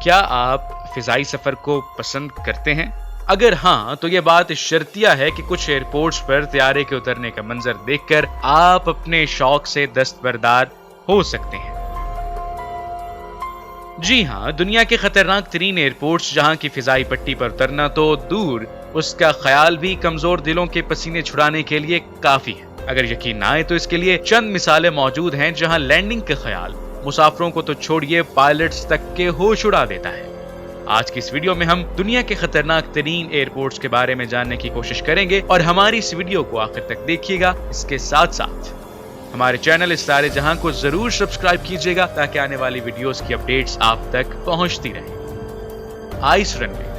کیا آپ فضائی سفر کو پسند کرتے ہیں؟ اگر ہاں تو یہ بات شرطیہ ہے کہ کچھ ایئرپورٹس پر طیارے کے اترنے کا منظر دیکھ کر آپ اپنے شوق سے دستبردار ہو سکتے ہیں۔ جی ہاں، دنیا کے خطرناک ترین ایئرپورٹس جہاں کی فضائی پٹی پر اترنا تو دور، اس کا خیال بھی کمزور دلوں کے پسینے چھڑانے کے لیے کافی ہے۔ اگر یقین نہ آئے تو اس کے لیے چند مثالیں موجود ہیں جہاں لینڈنگ کا خیال مسافروں کو تو چھوڑیے پائلٹس تک کے ہوش اڑا دیتا ہے۔ آج کی اس ویڈیو میں ہم دنیا کے خطرناک ترین ایئرپورٹس کے بارے میں جاننے کی کوشش کریں گے اور ہماری اس ویڈیو کو آخر تک دیکھیے گا۔ اس کے ساتھ ساتھ ہمارے چینل اسرار جہاں کو ضرور سبسکرائب کیجیے گا تاکہ آنے والی ویڈیوز کی اپڈیٹس آپ تک پہنچتی رہیں۔ آئس رن وے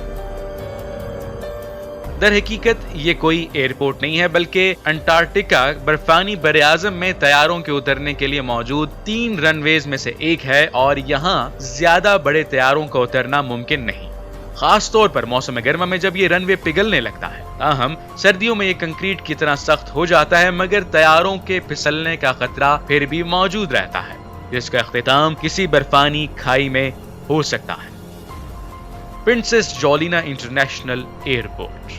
در حقیقت یہ کوئی ایئرپورٹ نہیں ہے بلکہ انٹارکٹیکا برفانی براعظم میں طیاروں کے اترنے کے لیے موجود 3 رن ویز میں سے ایک ہے، اور یہاں زیادہ بڑے طیاروں کا اترنا ممکن نہیں، خاص طور پر موسم گرما میں جب یہ رن وے پگھلنے لگتا ہے۔ تاہم سردیوں میں یہ کنکریٹ کی طرح سخت ہو جاتا ہے، مگر طیاروں کے پھسلنے کا خطرہ پھر بھی موجود رہتا ہے، جس کا اختتام کسی برفانی کھائی میں ہو سکتا ہے۔ پرنسس جولینا انٹرنیشنل ایئرپورٹ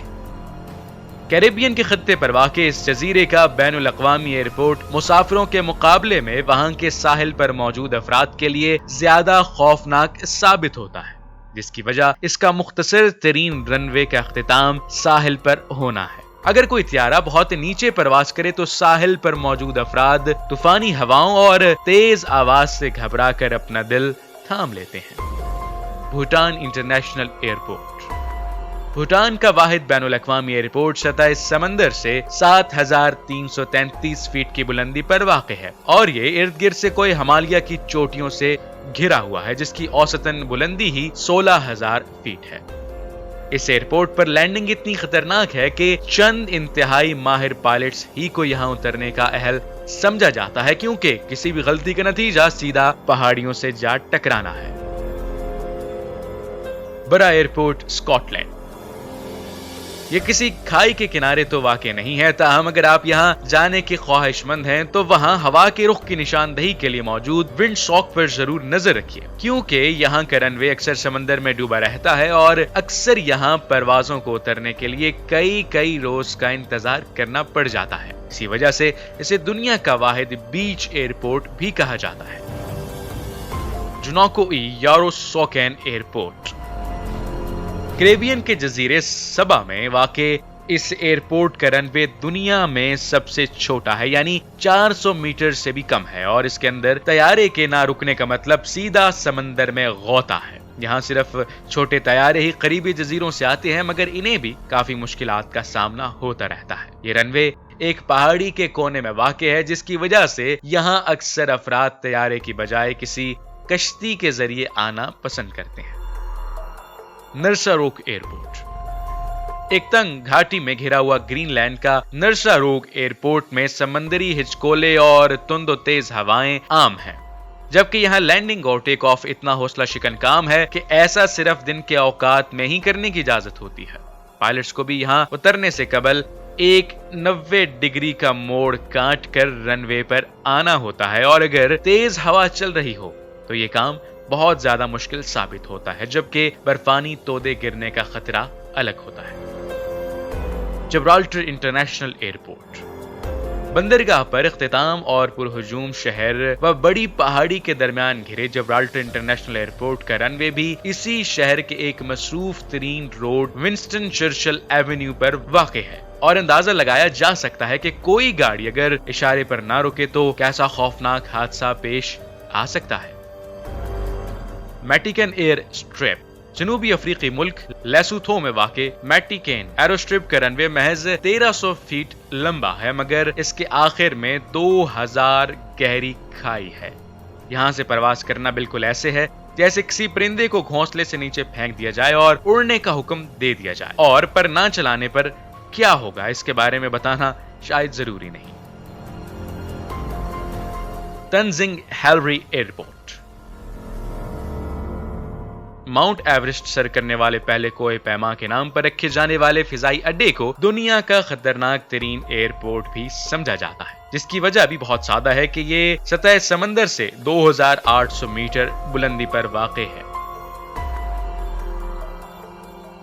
کیریبین کے خطے پر واقع اس جزیرے کا بین الاقوامی ایئرپورٹ مسافروں کے مقابلے میں وہاں کے ساحل پر موجود افراد کے لیے زیادہ خوفناک ثابت ہوتا ہے، جس کی وجہ اس کا مختصر ترین رن وے کا اختتام ساحل پر ہونا ہے۔ اگر کوئی طیارہ بہت نیچے پرواز کرے تو ساحل پر موجود افراد طوفانی ہواؤں اور تیز آواز سے گھبرا کر اپنا دل تھام لیتے ہیں۔ بھوٹان انٹرنیشنل ایئرپورٹ بھوٹان کا واحد بین الاقوامی ایئرپورٹ سطح سمندر سے 7333 فیٹ کی بلندی پر واقع ہے، اور یہ ارد گرد سے کوئی ہمالیہ کی چوٹیوں سے گھرا ہوا ہے جس کی اوسطاً بلندی ہی 16000 فیٹ ہے۔ اس ایئرپورٹ پر لینڈنگ اتنی خطرناک ہے کہ چند انتہائی ماہر پائلٹس ہی کو یہاں اترنے کا اہل سمجھا جاتا ہے، کیونکہ کسی بھی غلطی کا نتیجہ سیدھا پہاڑیوں سے جا ٹکرانا ہے۔ بڑا ایئرپورٹ اسکاٹ لینڈ یہ کسی کھائی کے کنارے تو واقع نہیں ہے، تاہم اگر آپ یہاں جانے کے خواہش مند ہیں تو وہاں ہوا کے رخ کی نشاندہی کے لیے موجود ونڈ ساک پر ضرور نظر رکھیے، کیونکہ یہاں کا رن وے اکثر سمندر میں ڈوبا رہتا ہے اور اکثر یہاں پروازوں کو اترنے کے لیے کئی روز کا انتظار کرنا پڑ جاتا ہے۔ اسی وجہ سے اسے دنیا کا واحد بیچ ایئرپورٹ بھی کہا جاتا ہے۔ جنوکوئی یاروسلاکن ایئرپورٹ کیریبین کے جزیرے سبا میں واقع اس ایئرپورٹ کا رن وے دنیا میں سب سے چھوٹا ہے، یعنی 400 میٹر سے بھی کم ہے، اور اس کے اندر طیارے کے نہ رکنے کا مطلب سیدھا سمندر میں غوطہ ہے۔ یہاں صرف چھوٹے طیارے ہی قریبی جزیروں سے آتے ہیں، مگر انہیں بھی کافی مشکلات کا سامنا ہوتا رہتا ہے۔ یہ رن وے ایک پہاڑی کے کونے میں واقع ہے، جس کی وجہ سے یہاں اکثر افراد طیارے کی بجائے کسی کشتی کے ذریعے آنا پسند کرتے ہیں۔ نرسا روک ایئرپورٹ ایک تنگ گھاٹی میں گھرا ہوا گرین لینڈ کا نرسا روک ایئرپورٹ میں سمندری ہچکولے اور تند و تیز ہوائیں عام ہیں، جبکہ یہاں لینڈنگ اور ٹیک آف اتنا حوصلہ شکن کام ہے کہ ایسا صرف دن کے اوقات میں ہی کرنے کی اجازت ہوتی ہے۔ پائلٹس کو بھی یہاں اترنے سے قبل ایک 90 ڈگری کا موڑ کاٹ کر رن وے پر آنا ہوتا ہے، اور اگر تیز ہوا چل رہی ہو تو یہ کام بہت زیادہ مشکل ثابت ہوتا ہے، جبکہ برفانی تودے گرنے کا خطرہ الگ ہوتا ہے۔ جبرالٹر انٹرنیشنل ایئرپورٹ بندرگاہ پر اختتام اور پرہجوم شہر و بڑی پہاڑی کے درمیان گھرے جبرالٹر انٹرنیشنل ایئرپورٹ کا رن وے بھی اسی شہر کے ایک مصروف ترین روڈ ونسٹن چرچل ایونیو پر واقع ہے، اور اندازہ لگایا جا سکتا ہے کہ کوئی گاڑی اگر اشارے پر نہ رکے تو کیسا خوفناک حادثہ پیش آ سکتا ہے۔ میٹیکن ایئر اسٹرپ جنوبی افریقی ملک لیسوتھو میں واقع میٹیکین ایرو اسٹرپ کا رن وے محض 1300 فیٹ لمبا ہے، مگر اس کے آخر میں 2000 گہری کھائی ہے۔ یہاں سے پرواز کرنا بالکل ایسے ہے جیسے کسی پرندے کو گھونسلے سے نیچے پھینک دیا جائے اور اڑنے کا حکم دے دیا جائے، اور پر نہ چلانے پر کیا ہوگا اس کے بارے میں بتانا شاید ضروری نہیں۔ تنزنگ ہیلری ایئرپورٹ ماؤنٹ ایورسٹ سر کرنے والے پہلے کوہ پیما کے نام پر رکھے جانے والے فضائی اڈے کو دنیا کا خطرناک ترین ایئرپورٹ بھی سمجھا جاتا ہے، جس کی وجہ بھی بہت سادہ ہے کہ یہ سطح سمندر سے 2800 میٹر بلندی پر واقع ہے۔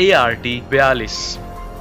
ART 42